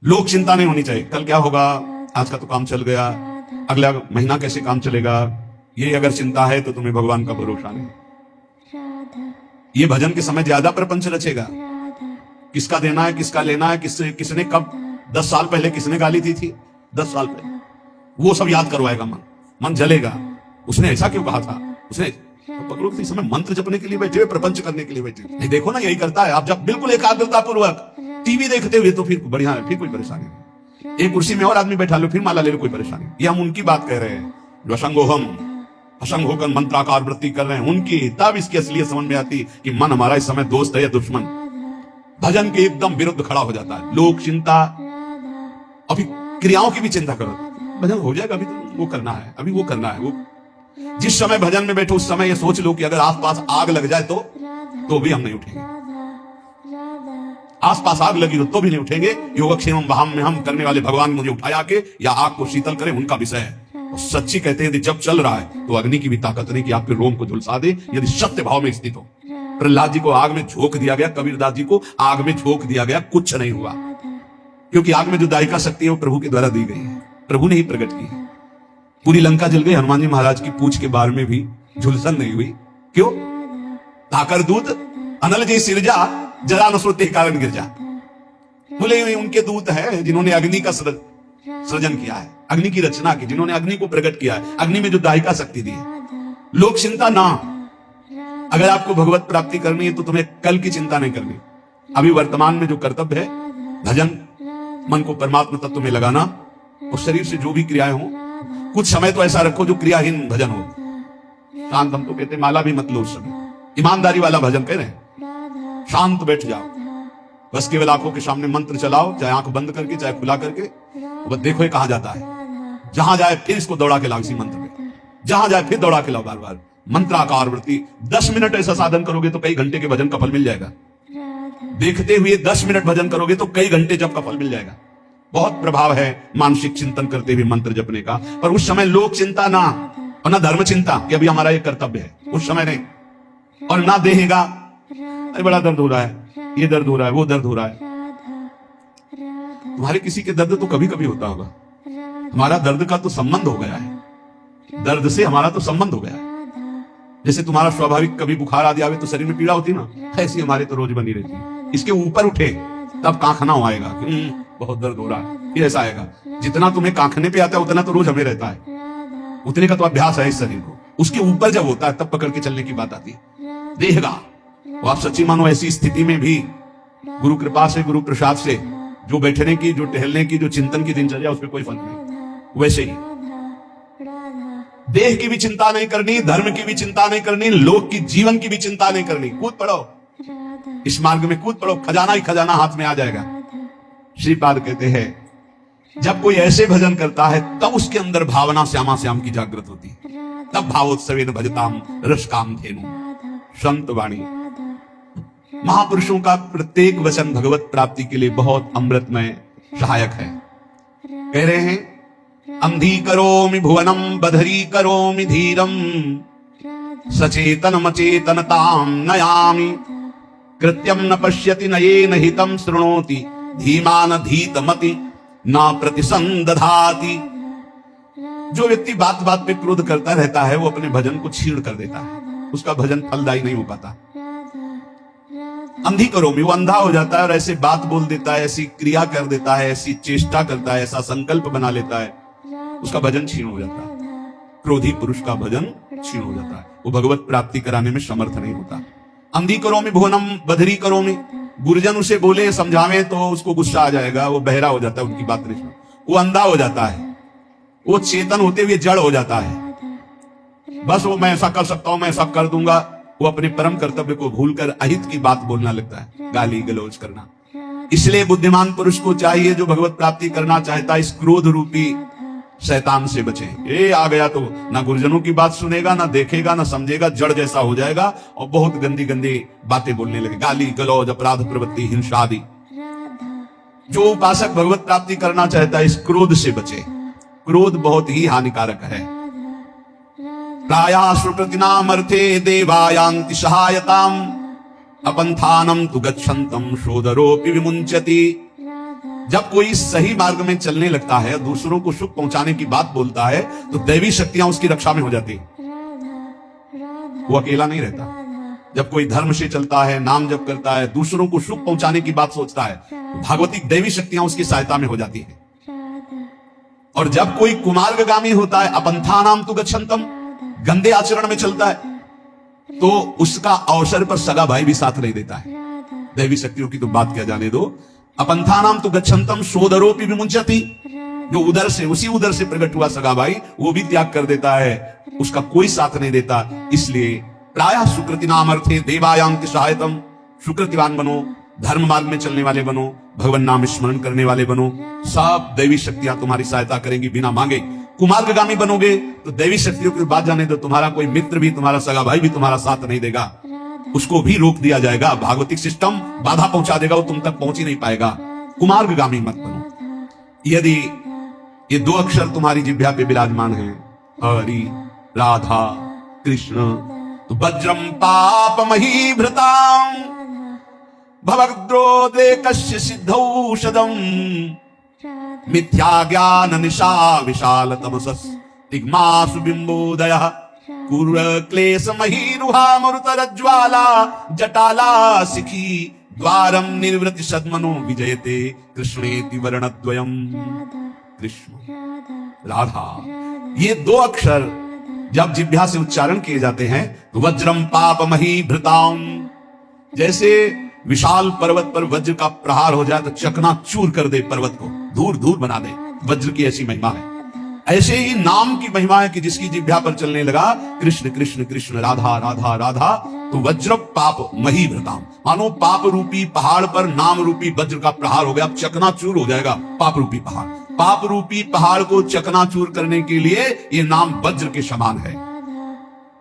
लोक चिंता नहीं होनी चाहिए, कल क्या होगा, आज का तो काम चल गया, अगला महीना कैसे काम चलेगा, ये अगर चिंता है तो तुम्हें भगवान का भरोसा नहीं। ये भजन के समय ज्यादा प्रपंच रचेगा, किसका देना है, किसका लेना है, किसने कब 10 साल पहले किसने गाली दी थी, 10 साल पहले, वो सब याद करवाएगा। मन जलेगा, उसने ऐसा क्यों कहा था, उसने तो पकड़ो कि इस समय मंत्र जपने के लिए बैठे हुए, प्रपंच करने के लिए बैठे। नहीं देखो ना, यही करता है। आप जब बिल्कुल एकाग्रता पूर्वक टीवी देखते हुए तो फिर बढ़िया है, फिर कोई परेशानी नहीं। एक कुर्सी में और आदमी बैठा लो, फिर माला ले लो, कोई परेशानी। ये हम उनकी बात कह रहे हैं जो असंगोहम असंग होकर मंत्राकार वृत्ति कर रहे हैं, उनकी तब इसकी असलियत समझ में आती कि मन हमारा इस समय दोस्त है या दुश्मन। भजन के एकदम विरुद्ध खड़ा हो जाता है। लोक चिंता, अभी क्रियाओं की भी चिंता करो, भजन हो जाएगा, अभी तो वो करना है, अभी वो करना है। वो जिस समय भजन में बैठो उस समय ये सोच लो कि अगर आसपास आग लग जाए तो भी हम नहीं उठेंगे। आसपास आग लगी तो भी नहीं उठेंगे। योगक्षेमम वहां में हम करने वाले भगवान मुझे उठाया के या आग को शीतल करे, उनका विषय है। और सच्ची कहते हैं जब चल रहा है तो अग्नि की भी ताकत नहीं कि आपके रोम को झुलसा दे, यदि सत्य भाव में स्थित हो। प्रहलाद जी को आग में झोंक दिया गया, कबीरदास जी को आग में झोंक दिया गया, कुछ नहीं हुआ, क्योंकि आग में जो दायिका शक्ति है वो प्रभु के द्वारा दी गई है, प्रभु ने ही प्रकट की है। पूरी लंका जल गई, हनुमान जी महाराज की पूछ के बारे में भी झुलसन नहीं हुई। क्यों? ताकर दूत अनल जी सिरजा, जरा न श्रुते कारण गिरजा। बोले उनके दूत है जिन्होंने अग्नि का सृजन किया है, अग्नि की रचना की, जिन्होंने अग्नि को प्रकट किया है, अग्नि में जो दायिका शक्ति दी है। लोक चिंता ना, अगर आपको भगवत प्राप्ति करनी है तो तुम्हें कल की चिंता नहीं करनी। अभी वर्तमान में जो कर्तव्य है, भजन, मन को परमात्मा तत्व में लगाना, और शरीर से जो भी क्रियाएं हो, कुछ समय तो ऐसा रखो जो क्रियाहीन भजन हो। शांत, हम तो कहते माला भी मत लो उस समय, ईमानदारी वाला भजन कह रहे हैं। शांत बैठ जाओ, बस केवल आंखों के सामने मंत्र चलाओ, चाहे आंख बंद करके चाहे खुला करके। बस देखो ये कहां जाता है, जहां जाए फिर इसको दौड़ा के लाओ, इसी मंत्र में जहां जाए फिर दौड़ा के लाओ, बार बार मंत्राकार वृत्ति। 10 मिनट ऐसा साधन करोगे तो कई घंटे के भजन का फल मिल जाएगा। देखते हुए 10 मिनट भजन करोगे तो कई घंटे जप का फल मिल जाएगा। बहुत प्रभाव है मानसिक चिंतन करते हुए मंत्र जपने का। पर उस समय लोक चिंता ना, और ना धर्म चिंता कि अभी हमारा ये कर्तव्य है, उस समय नहीं। और ना देहेगा, अरे बड़ा दर्द हो रहा है, ये दर्द हो रहा है, वो दर्द हो रहा है। तुम्हारे किसी के दर्द तो कभी कभी होता होगा, हमारा दर्द का तो संबंध हो गया है, दर्द से हमारा तो संबंध हो गया है। जैसे तुम्हारा स्वाभाविक कभी बुखार आदि आवे तो शरीर में पीड़ा होती ना, ऐसी हमारे तो रोज बनी रहती है। इसके ऊपर उठे तब कांखना आएगा कि बहुत दर्द हो रहा है, फिर ऐसा आएगा। जितना तुम्हें कांखने पे आता है उतना तो रोज हमें रहता है, उतने का तो अभ्यास है इस शरीर को। उसके ऊपर जब होता है तब पकड़ के चलने की बात आती है। देगा वो आप सच्ची मानो, ऐसी स्थिति में भी गुरु कृपा से, गुरु प्रसाद से, जो बैठने की, जो टहलने की, जो चिंतन की दिनचर्या, उस पर कोई फर्क नहीं। वैसे ही देह की भी चिंता नहीं करनी, धर्म की भी चिंता नहीं करनी, लोक की, जीवन की भी चिंता नहीं करनी। कूद पड़ो, इस मार्ग में कूद पड़ो, खजाना ही खजाना हाथ में आ जाएगा। श्रीपाद कहते हैं जब कोई ऐसे भजन करता है तब उसके अंदर भावना श्यामा श्याम की जागृत होती है, तब भावोत्सवेन भजताम रसकाम धेनु। संत वाणी, महापुरुषों का प्रत्येक वचन भगवत प्राप्ति के लिए बहुत अमृतमय सहायक है। कह रहे हैं अंधी करोमि भुवनम बधरी करोमि धीरम, सचेतन मचेतनताम नयामि, कृत्यम न पश्यति नयेन हितम शृणोति, धीमान धीतमति न प्रतिसंदधाति। जो व्यक्ति बात बात पे क्रोध करता रहता है वो अपने भजन को छीण कर देता है, उसका भजन फलदायी नहीं हो पाता। अंधी करोमि, वो अंधा हो जाता है और ऐसे बात बोल देता है, ऐसी क्रिया कर देता है, ऐसी चेष्टा करता है, ऐसा संकल्प बना लेता है, उसका भजन क्षीण हो जाता है। क्रोधी पुरुष का भजन क्षीण हो जाता है, वो भगवत प्राप्ति कराने में समर्थ नहीं होता। अंधी करोमि भुवनम बधरी करोमि, गुरुजन उसे बोले समझावे तो उसको गुस्सा आ जाएगा, वो बहरा हो जाता है, उनकी बात नहीं सुन, वो अंधा हो जाता है, वो चेतन होते हुए जड़ हो जाता है। बस वो मैं ऐसा कर सकता हूं, मैं ऐसा कर दूंगा, वो अपने परम कर्तव्य को भूलकर अहित की बात बोलना लगता है, गाली गलौज करना। इसलिए बुद्धिमान पुरुष को चाहिए, जो भगवत प्राप्ति करना चाहता है, इस क्रोध रूपी शैतान से बचे। ये आ गया तो ना गुरुजनों की बात सुनेगा, ना देखेगा, ना समझेगा, जड़ जैसा हो जाएगा और बहुत गंदी गंदी बातें बोलने लगे, गाली गलौज, अपराध प्रवृत्ति, हिंसा आदि। जो उपासक भगवत प्राप्ति करना चाहता है इस क्रोध से बचे। क्रोध बहुत ही हानिकारक है। प्रायासु प्रतिनामर्थे देवायांति सहायताम, अपंथानम तु गच्छन्तम शोदरोपि विमुंचति। जब कोई सही मार्ग में चलने लगता है, दूसरों को सुख पहुंचाने की बात बोलता है, तो दैवी शक्तियां उसकी रक्षा में हो जाती हैं। वो अकेला नहीं रहता। जब कोई धर्म से चलता है, नाम जप करता है, दूसरों को सुख पहुंचाने की बात सोचता है, तो भागवतिक दैवी शक्तियां उसकी सहायता में हो जाती है। और जब कोई कुमार्गगामी होता है, अपंथानाम तु गच्छन्तम, गंदे आचरण में चलता है, तो उसका अवसर पर सगा भाई भी साथ नहीं देता है। दैवी शक्तियों की तो बात क्या जाने दो। अपंथानाम तु गच्छन्तम सोदरोपि विमुञ्चति, जो उधर से, उसी उधर से प्रकट हुआ सगा भाई, वो भी त्याग कर देता है, उसका कोई साथ नहीं देता। इसलिए प्रायः सुकृति नाम अर्थे देवायांति सहायतम, सुकृतिवान बनो, धर्म मार्ग में चलने वाले बनो, भगवान नाम स्मरण करने वाले बनो, सब दैवी शक्तियां तुम्हारी सहायता करेंगी बिना मांगे। कुमार्गगामी बनोगे तो दैवी शक्तियों की बात जाने दो, तुम्हारा कोई मित्र भी, तुम्हारा सगा भाई भी तुम्हारा साथ नहीं देगा, उसको भी रोक दिया जाएगा। भागवतिक सिस्टम बाधा पहुंचा देगा, वो तुम तक पहुंच ही नहीं पाएगा। कुमार्गगामी मत बनो। यदि ये दो अक्षर तुम्हारी जिह्वा पे विराजमान है, हरि राधा कृष्ण, तो वज्रम पापमही भृताम भवद्रोदेकस्य सिद्धौषधम मिथ्या ज्ञान निशा विशाल तमसस् दिग्मासु बिंबोदयः कुर क्लेश महीरुहा मरुतरज्ज्वाला जटाला सिखी द्वारम निर्वृति सद्मनो विजयते कृष्णेति वर्णद्वयम्। कृष्ण राधा, ये दो अक्षर जब जिह्वा से उच्चारण किए जाते हैं तो वज्रम पापमही भृताम, जैसे विशाल पर्वत पर वज्र का प्रहार हो जाए तो चकनाचूर कर दे, पर्वत को दूर दूर बना दे, वज्र की ऐसी महिमा है। ऐसे ही नाम की महिमा है कि जिसकी जिह्वा पर चलने लगा कृष्ण कृष्ण कृष्ण राधा राधा राधा, तो वज्र पाप मही भृताम, मानो पाप रूपी पहाड़ पर नाम रूपी वज्र का प्रहार हो गया, अब चकनाचूर हो जाएगा पाप रूपी पहाड़। पाप रूपी पहाड़ को चकनाचूर करने के लिए ये नाम वज्र के समान है।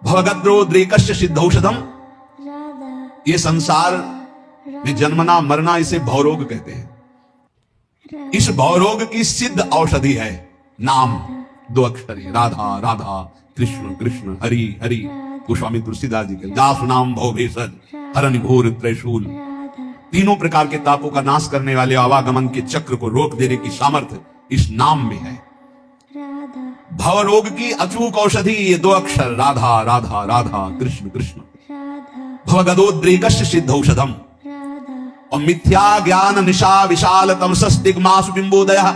भवगद्रोद्रेकस्य सिद्धौषधम, ये संसार में जन्मना मरना, इसे भवरोग कहते हैं। इस भवरोग की सिद्ध औषधि है नाम, दो अक्षर राधा राधा कृष्ण कृष्ण हरि हरि। गोस्वामी तुलसीदास जी के दास नाम भवभेषज हरनि घोर त्रैशूल, तीनों प्रकार के तापों का नाश करने वाले आवागमन के चक्र को रोक देने की सामर्थ्य इस नाम में है। भवरोग की अचूक औषधि ये दो अक्षर राधा राधा राधा कृष्ण कृष्ण। भवगदोद्रेकस्य सिद्धौषधम, और मिथ्या ज्ञान निशा विशाल तमसस् दिग्मासु बिंबोदयः,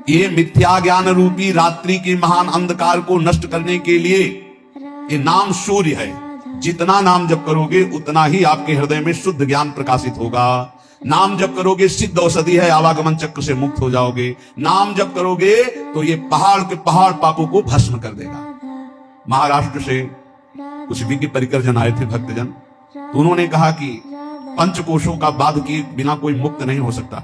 ये मिथ्या ज्ञान रूपी रात्रि के महान अंधकार को नष्ट करने के लिए ये नाम सूर्य है। जितना नाम जप करोगे उतना ही आपके हृदय में शुद्ध ज्ञान प्रकाशित होगा। नाम जप करोगे सिद्ध औषधि है, आवागमन चक्र से मुक्त हो जाओगे। नाम जप करोगे तो ये पहाड़ के पहाड़ पापों को भस्म कर देगा। महाराष्ट्र से कुछ विज्ञ परिकर जन आए थे, भक्तजन, तो उन्होंने कहा कि पंचकोशों का बाध किए बिना कोई मुक्त नहीं हो सकता।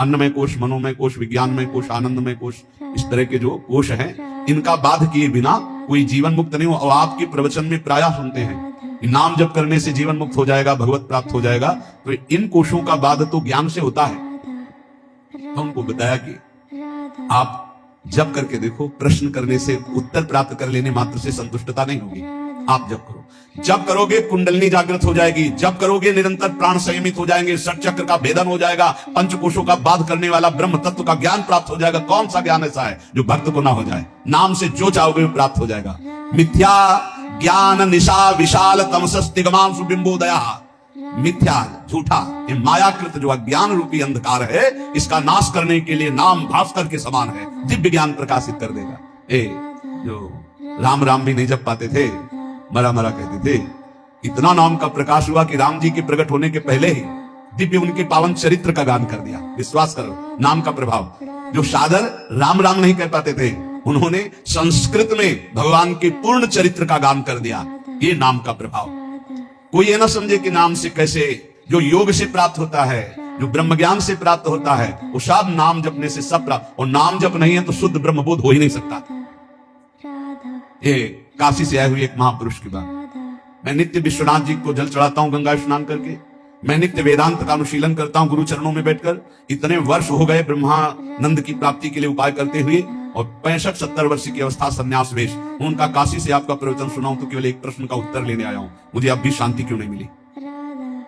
अन्नमय कोश, मनोमय कोश, विज्ञानमय कोश, आनंदमय कोश, इस तरह के जो कोश हैं, इनका बाध किए बिना कोई जीवन मुक्त नहीं हो। और आपके प्रवचन में प्रायः सुनते हैं नाम जप करने से जीवन मुक्त हो जाएगा, भगवत प्राप्त हो जाएगा, तो इन कोशों का बाध तो ज्ञान से होता है। तो उनको बताया कि आप जप करके देखो, प्रश्न करने से, उत्तर प्राप्त कर लेने मात्र से संतुष्टता नहीं होगी। आप जप करो, जप करोगे कुंडलिनी जागृत हो जाएगी, जप करोगे निरंतर प्राण संयमित हो जाएंगे, षट चक्र का भेदन हो जाएगा, पंचकोशों का बाध करने वाला ब्रह्म तत्व का ज्ञान प्राप्त हो जाएगा। कौन सा ज्ञान ऐसा है जो भक्त को ना हो जाए? नाम से जो चाहोगे वो प्राप्त हो जाएगा। मिथ्या ज्ञान निशा विशाल तमसस् दिग्मांसु बिंबोदयः, मिथ्या झूठा ये मायाकृत जो अज्ञान रूपी अंधकार है, इसका नाश करने के लिए नाम भास्कर के समान है, दिव्य ज्ञान प्रकाशित कर देगा। जो राम राम भी नहीं जप पाते थे, मरा मरा कहते थे, इतना नाम का प्रकाश हुआ कि राम जी के प्रकट होने के पहले ही दिव्य उनके पावन चरित्र का गान कर दिया। विश्वास करो, नाम का प्रभाव। जो सादर राम राम नहीं कह पाते थे, उन्होंने संस्कृत में भगवान के पूर्ण चरित्र का गान कर दिया। ये नाम का प्रभाव। कोई ये ना समझे कि नाम से कैसे, जो योग से प्राप्त होता है, जो ब्रह्म ज्ञान से प्राप्त होता है, वो सब नाम जपने से सब प्राप्त। और नाम जप नहीं है तो शुद्ध ब्रह्म बोध हो ही नहीं सकता। ये काशी से आए हुए एक महापुरुष की बात। मैं नित्य विश्वनाथ जी को जल चढ़ाता हूं गंगा स्नान करके, मैं नित्य वेदांत का अनुशीलन करता हूं गुरु चरणों में बैठकर। इतने वर्ष हो गए ब्रह्मानंद की प्राप्ति के लिए उपाय करते हुए, और 65-70 वर्ष की अवस्था संन्यास वेश। उनका काशी से आपका प्रवचन सुनाऊं तो केवल एक प्रश्न का उत्तर लेने आया हूं, मुझे अब भी शांति क्यों नहीं मिली?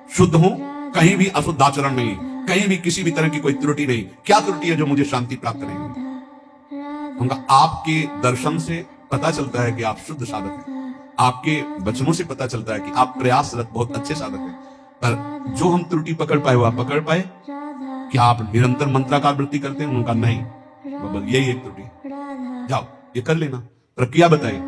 शुद्ध हूं, कहीं भी अशुद्ध आचरण नहीं, कहीं भी किसी भी तरह की कोई त्रुटि नहीं। क्या त्रुटि है जो मुझे शांति प्राप्त नहीं हुई? उनका आपके दर्शन से पता चलता है कि आप शुद्ध साधक हैं, आपके वचनों से पता चलता है कि आप प्रयासरत बहुत अच्छे साधक हैं, पर जो हम त्रुटि पकड़ पाए वो आप पकड़ पाए। क्या आप निरंतर मंत्राकार वृत्ति करते हैं? उनका नहीं, यही एक त्रुटि। जाओ ये कर लेना। प्रक्रिया बताई।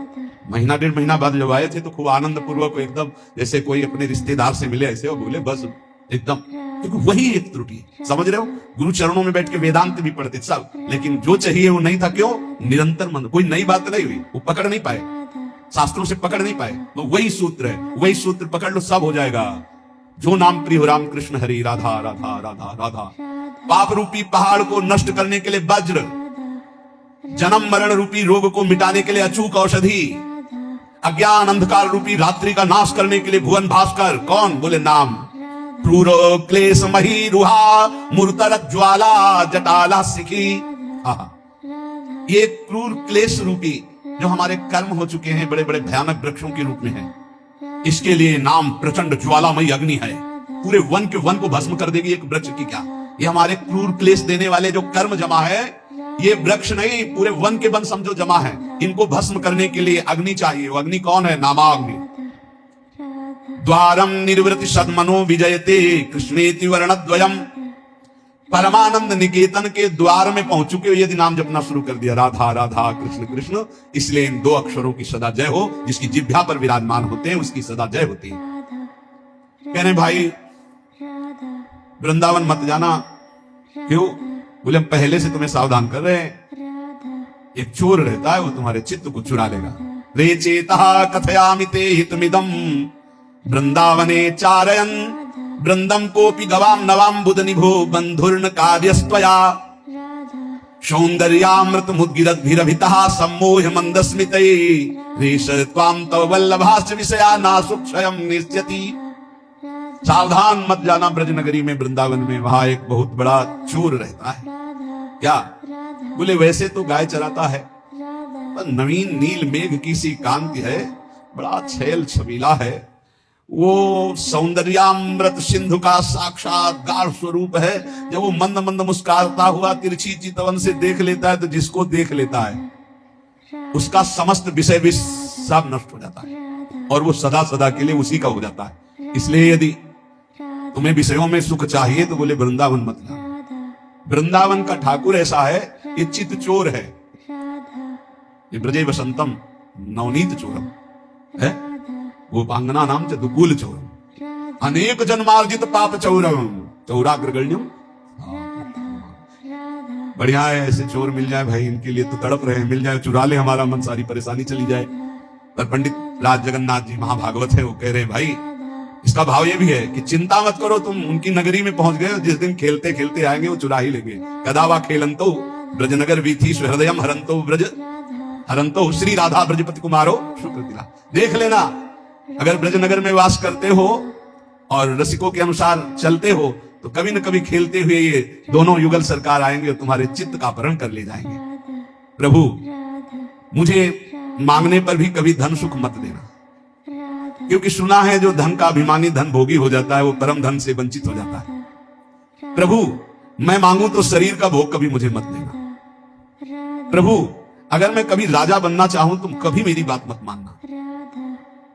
महीना डेढ़ महीना बाद जब आए थे तो खूब आनंद पूर्वक एकदम जैसे कोई अपने रिश्तेदार से मिले ऐसे, और बोले बस एकदम, क्योंकि वही एक त्रुटि है। समझ रहे हो? गुरु चरणों में बैठ के वेदांत भी पढ़ते सब, लेकिन जो चाहिए वो नहीं था। क्यों? निरंतर मंत्र, कोई नई बात नहीं हुई, वो पकड़ नहीं पाए, शास्त्रों से पकड़ नहीं पाए। तो वही सूत्र है, वही सूत्र पकड़ लो, सब हो जाएगा। जो नाम प्रिय हो राम कृष्ण हरि, राधा राधा राधा राधा। पाप रूपी पहाड़ को नष्ट करने के लिए वज्र, जन्म मरण रूपी रोग को मिटाने के लिए अचूक औषधि, अज्ञान अंधकार रूपी रात्रि का नाश करने के लिए भुवन भास्कर। कौन? बोले नाम। क्रूर क्लेश मही रुहा, मूर्तरत ज्वाला जटाला सिखी। ये क्रूर क्लेश रूपी जो हमारे कर्म हो चुके हैं, बड़े बड़े भयानक वृक्षों के रूप में है, इसके लिए नाम प्रचंड ज्वालामयी अग्नि है, पूरे वन के वन को भस्म कर देगी। एक वृक्ष की क्या, ये हमारे क्रूर क्लेश देने वाले जो कर्म जमा है, ये वृक्ष नहीं, पूरे वन के वन समझो जमा है। इनको भस्म करने के लिए अग्नि चाहिए। वो अग्नि कौन है? नामाग्नि। द्वारम निर्वृति सद्मनो विजयते कृष्णेति वर्णद्वयम। परमानंद निकेतन के द्वार में पहुंच चुके हो, यदि नाम जपना शुरू कर दिया, राधा राधा कृष्ण कृष्ण, इसलिए इन दो अक्षरों की सदा जय हो। जिसकी जिह्वा पर विराजमान होते हैं उसकी सदा जय होती है। कह रहे भाई वृंदावन मत जाना। क्यों? बोले हम पहले से तुम्हें सावधान कर रहे हैं। एक चोर रहता है, वो तुम्हारे चित्त को चुरा लेगा। रे चेता कथयामि ते हितमिदं वृंदावने चारयन वृंदम कोपि गवाम नवाम बुध निभो बंधुर्न कार्यस्त्वया सौंदर्यामृत मुद्गिरद्भिरभितः सम्मोह मंदस्मिते रेष त्वाम तव वल्लभाश्च विषया नासुक्षयं निश्चति। सावधान मत जाना ब्रजनगरी में, वृंदावन में, वहां एक बहुत बड़ा चोर रहता है। क्या? बोले वैसे तो गाय चराता है, पर नवीन नील मेघ की सी कांति है, बड़ा छैल छबीला है, वो सौंदर्यामृत सिंधु का साक्षात गाढ़ स्वरूप है। जब वो मंद मंद मुस्कुराता हुआ तिरछी चितवन से देख लेता है तो जिसको देख लेता है उसका समस्त विषय भी सब नष्ट हो जाता है, और वो सदा सदा के लिए उसी का हो जाता है। इसलिए यदि तुम्हें विषयों में सुख चाहिए तो बोले वृंदावन मत जाओ। वृंदावन का ठाकुर ऐसा है, ये चित चोर है, ये ब्रजे वसंतम नवनीत चोरम है, वो पांगना नाम च दुकूल चोरम अनेक जन्मार्जित पाप चौरम चौराग्रगण्यम। बढ़िया है, ऐसे चोर मिल जाए भाई, इनके लिए तो तड़प रहे हैं, मिल जाए, चुरा ले हमारा मन, सारी परेशानी चली जाए। पर पंडित राज जगन्नाथ जी महाभागवत है, वो कह रहे हैं भाई इसका भाव ये भी है कि चिंता मत करो, तुम उनकी नगरी में पहुंच गए, जिस दिन खेलते खेलते आएंगे वो चुरा ही लेंगे। कदावा खेलंतो ब्रजनगर वीथी हृदयम हरंतो ब्रज हरंतो श्री राधा ब्रजपति कुमारो शुक्र। देख लेना, अगर ब्रजनगर में वास करते हो और रसिकों के अनुसार चलते हो तो कभी न कभी खेलते हुए ये दोनों युगल सरकार आएंगे और तुम्हारे चित्त का अपहरण कर ले जाएंगे। प्रभु मुझे मांगने पर भी कभी धन सुख मत देना, क्योंकि सुना है जो धन का अभिमानी धन भोगी हो जाता है वो परम धन से वंचित हो जाता है। प्रभु मैं मांगू तो शरीर का भोग कभी मुझे मत देना। प्रभु अगर मैं कभी राजा बनना चाहूं तुम कभी मेरी बात मत मानना।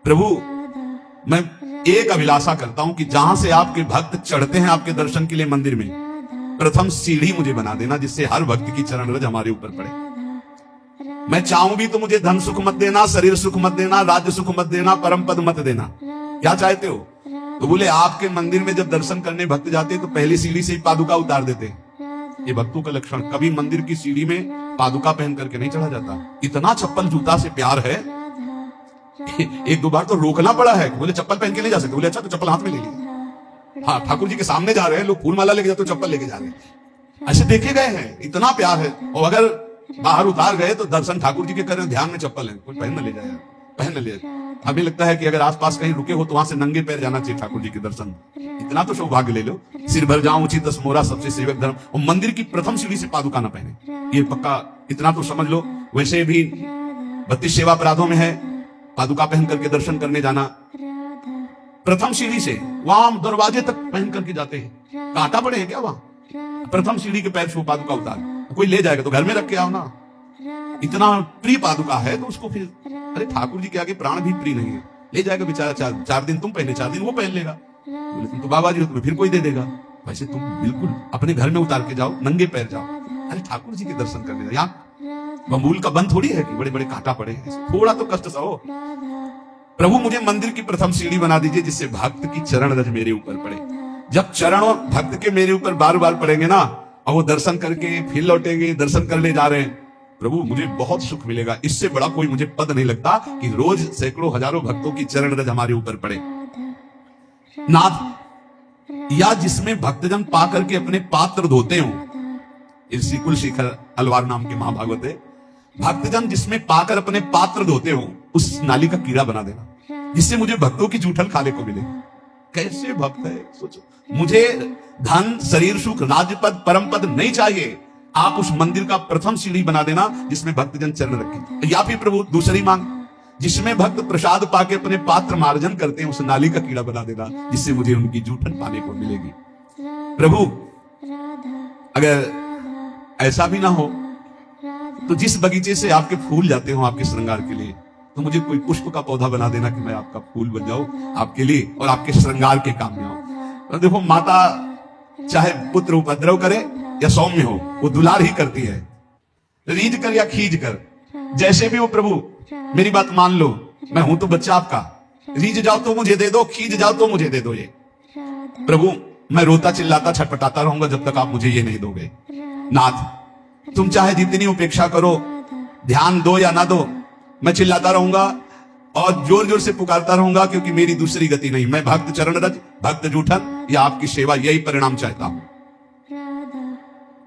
प्रभु मैं एक अभिलाषा करता हूं कि जहां से आपके भक्त चढ़ते हैं आपके दर्शन के लिए मंदिर में, प्रथम सीढ़ी मुझे बना देना, जिससे हर भक्त की चरण रज हमारे ऊपर पड़े। मैं चाहूं भी तो मुझे धन सुख मत देना, शरीर सुख मत देना, राज्य सुख मत देना, परम पद मत देना। क्या चाहते हो? तो बोले आपके मंदिर में जब दर्शन करने भक्त जाते तो पहली सीढ़ी से ही पादुका उतार देते। ये भक्तों का लक्षण, कभी मंदिर की सीढ़ी में पादुका पहन करके नहीं चढ़ा जाता। इतना चप्पल जूता से प्यार है, एक दो बार तो रोकना पड़ा है, बोले चप्पल पहन के नहीं जा सकते। बोले अच्छा तो चप्पल हाथ में ले लीजिए। हाँ ठाकुर जी के सामने जा रहे हैं लोग, फूल माला लेके जाते, चप्पल लेके जा रहे हैं, ऐसे देखे गए हैं, इतना प्यार है। और अगर बाहर उतार गए तो दर्शन ठाकुर जी के कर रहे, ध्यान में चप्पल है, कोई पहन न ले जाए, पहन न ले जाए। हमें लगता है कि अगर आसपास कहीं रुके हो तो वहां से नंगे पैर जाना चाहिए ठाकुर जी के दर्शन। इतना तो सौभाग्य ले लो, सिर भर जाऊं उचित मोरा सबसे सेवक धर्म। और मंदिर की प्रथम सीढ़ी से पादुका न पहने, ये पक्का इतना तो समझ लो। वैसे भी 32 सेवा अपराधों में है पादुका पहन करके दर्शन करने जाना। प्रथम सीढ़ी से वहां दरवाजे तक पहन करके जाते हैं। कांटा पड़े हैं क्या वहां? प्रथम सीढ़ी के पैर से वो पादुका उतार, कोई ले जाएगा तो घर में रख के आओ ना। इतना प्रिय पादुका है तो उसको फिर, अरे ठाकुर जी के आगे प्राण भी प्रिय नहीं है, ले जाएगा बेचारा। चार दिन तुम पहने, 4 दिन वो पहन लेगा। बोले तुम तो बाबा जी हो, तुम्हें फिर कोई दे देगा। वैसे तुम बिल्कुल अपने घर में उतार के जाओ, नंगे पैर जाओ, अरे ठाकुर जी के दर्शन करने जाओ। यहाँ बमूल का बंद थोड़ी है कि बड़े बड़े कांटा पड़े हैं, थोड़ा तो कष्ट सहो। प्रभु मुझे मंदिर की प्रथम सीढ़ी बना दीजिए जिससे भक्त की चरण रज मेरे ऊपर पड़े। जब चरण भक्त के मेरे ऊपर बार बार पड़ेंगे ना, और वो दर्शन करके फिर लौटेंगे, दर्शन करने जा रहे हैं, प्रभु मुझे बहुत सुख मिलेगा। इससे बड़ा कोई मुझे पद नहीं लगता कि रोज सैकड़ों हजारों भक्तों की चरण रज हमारे ऊपर पड़े। नाथ, या जिसमें भक्तजन पा करके अपने पात्र धोते हो, इसी कुलशेखर अलवार नाम के महाभागवत है, भक्तजन जिसमें पाकर अपने पात्र धोते हो उस नाली का कीड़ा बना देना जिससे मुझे भक्तों की जूठन खाने को मिले। कैसे भक्त है सोचो। मुझे धन, शरीर सुख, राज्यपद, परम पद नहीं चाहिए, आप उस मंदिर का प्रथम सीढ़ी बना देना जिसमें भक्तजन चरण रखें। या फिर प्रभु दूसरी मांग, जिसमें भक्त प्रसाद पाके अपने पात्र मार्जन करते हैं उस नाली का कीड़ा बना देना जिससे मुझे उनकी जूठन पाने को मिलेगी। प्रभु अगर ऐसा भी ना हो तो जिस बगीचे से आपके फूल जाते हो आपके श्रृंगार के लिए, तो मुझे कोई पुष्प का पौधा बना देना कि मैं आपका फूल बन जाऊं आपके लिए और आपके श्रृंगार के काम में आऊं। तो देखो, माता चाहे पुत्र उपद्रव करे या सौम्य हो, वो दुलार ही करती है, रीझ कर या खींच कर, जैसे भी हो। प्रभु मेरी बात मान लो, मैं हूं तो बच्चा आपका, रीझ जाओ तो मुझे दे दो, खींच जाओ तो मुझे दे दो। ये प्रभु मैं रोता चिल्लाता छटपटाता रहूंगा जब तक आप मुझे ये नहीं दोगे। नाथ, तुम चाहे जितनी उपेक्षा करो, ध्यान दो या ना दो, मैं चिल्लाता रहूंगा और जोर जोर से पुकारता रहूंगा, क्योंकि मेरी दूसरी गति नहीं। मैं भक्त चरण रज, भक्त जूठन या आपकी सेवा, यही परिणाम चाहता हूं।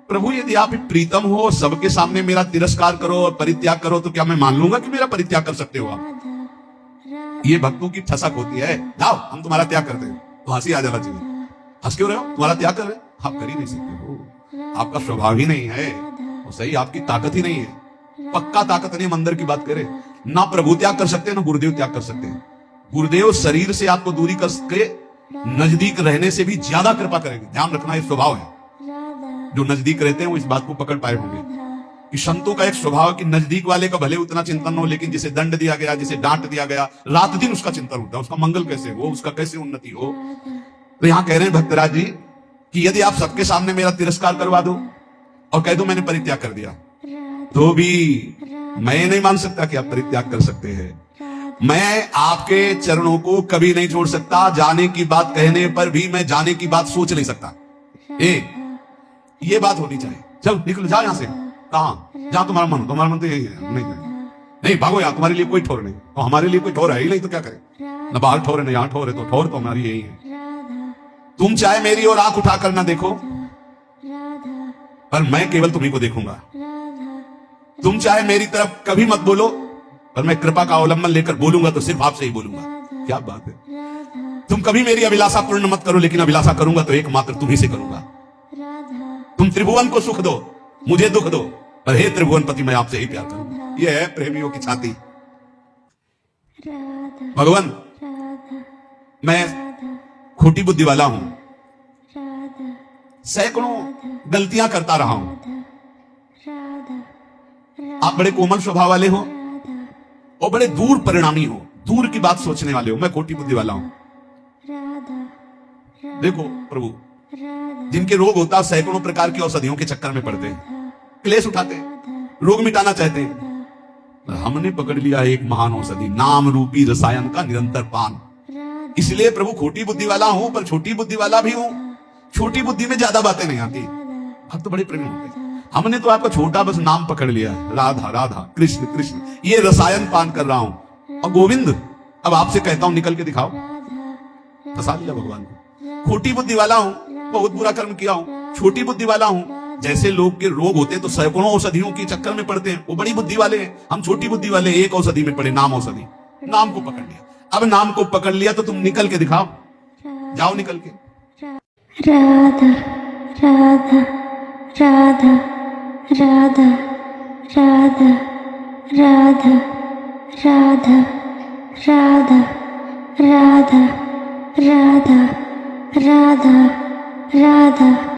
प्रभु यदि आप प्रीतम हो, सबके सामने मेरा तिरस्कार करो और परित्याग करो, तो क्या मैं मान लूंगा कि मेरा परित्याग कर सकते हो आप? ये भक्तों की ठसक होती है। जाओ हम तुम्हारा त्याग करते हैं, तो हंसी आ जाना चाहिए। हंस क्यों रहे हो? तुम्हारा त्याग कर रहे हो, आप कर ही नहीं सकते हो, आपका स्वभाव ही नहीं है, और सही आपकी ताकत ही नहीं है। पक्का ताकत नहीं, मंदिर की बात करें ना, प्रभु त्याग कर सकते हैं ना गुरुदेव त्याग कर सकते हैं। गुरुदेव शरीर से आपको दूरी करके नजदीक रहने से भी ज्यादा कृपा करेंगे। ध्यान रखना, ये स्वभाव है। जो नजदीक रहते हैं वो इस बात को पकड़ पाए होंगे कि संतों का एक स्वभाव कि नजदीक वाले का भले उतना चिंतन हो, लेकिन जिसे दंड दिया गया, जिसे डांट दिया गया, रात दिन उसका चिंतन होता है, उसका मंगल कैसे हो, उसका कैसे उन्नति हो। तो यहां कह रहे हैं भक्तराज जी कि यदि आप सबके सामने मेरा तिरस्कार करवा दो और कह दो मैंने परित्याग कर दिया, तो भी मैं नहीं मान सकता कि आप परित्याग कर सकते हैं। मैं आपके चरणों को कभी नहीं छोड़ सकता। जाने की बात कहने पर भी मैं जाने की बात सोच नहीं सकता। ये बात होनी चाहिए। चल निकल जाओ यहां से। कहां? जहां तुम्हारा मन हो। तुम्हारा मन तो यही है, नहीं भागो यार, तुम्हारे लिए कोई ठोर नहीं, तो हमारे लिए कोई ठोर है ही नहीं, तो क्या करें? ना बाहर ठोर है ना यहां ठोर है, तो ठोर तो हमारी यही है। तुम चाहे मेरी ओर आंख उठाकर ना देखो, पर मैं केवल तुम्ही को देखूंगा। तुम चाहे मेरी तरफ कभी मत बोलो, पर मैं कृपा का अवलंबन लेकर बोलूंगा तो सिर्फ आपसे ही बोलूंगा। क्या बात है। तुम कभी मेरी अभिलाषा पूर्ण मत करो, लेकिन अभिलाषा करूंगा तो एकमात्र तुम्ही से करूंगा। तुम त्रिभुवन को सुख दो, मुझे दुख दो, पर हे त्रिभुवन पति मैं आपसे ही प्यार करूंगा। यह है प्रेमियों की छाती। भगवान, मैं खोटी बुद्धि वाला हूं, सैकड़ों गलतियां करता रहा हूं। आप बड़े कोमल स्वभाव वाले हो और बड़े दूर परिणामी हो, दूर की बात सोचने वाले हो। मैं खोटी बुद्धि वाला हूं। देखो प्रभु, जिनके रोग होता है सैकड़ों प्रकार की औषधियों के चक्कर में पड़ते हैं, क्लेश उठाते हैं, रोग मिटाना चाहते हैं। हमने पकड़ लिया एक महान औषधि, नाम रूपी रसायन का निरंतर पान। इसलिए प्रभु खोटी बुद्धि वाला हूं, पर छोटी बुद्धि वाला भी हूं। छोटी बुद्धि में ज्यादा बातें नहीं आती। अब तो बड़े प्रेमी होते हैं। हमने तो आपका छोटा बस नाम पकड़ लिया है, राधा राधा कृष्ण कृष्ण, ये रसायन पान कर रहा हूं। और गोविंद, अब आपसे कहता हूं निकल के दिखाओ। फंसा लिया भगवान को। खोटी बुद्धि वाला हूं, बहुत बुरा कर्म किया हूं। छोटी बुद्धि वाला हूं। जैसे लोग के रोग होते हैं तो सैकड़ों औषधियों के चक्कर में पड़ते हैं, वो बड़ी बुद्धि वाले हैं। हम छोटी बुद्धि वाले एक औषधि में पड़े, नाम औषधि। नाम को पकड़ लिया। अब नाम को पकड़ लिया तो तुम निकल के दिखाओ, जाओ निकल के। राधा राधा राधा राधा राधा राधा राधा राधा राधा राधा राधा राधा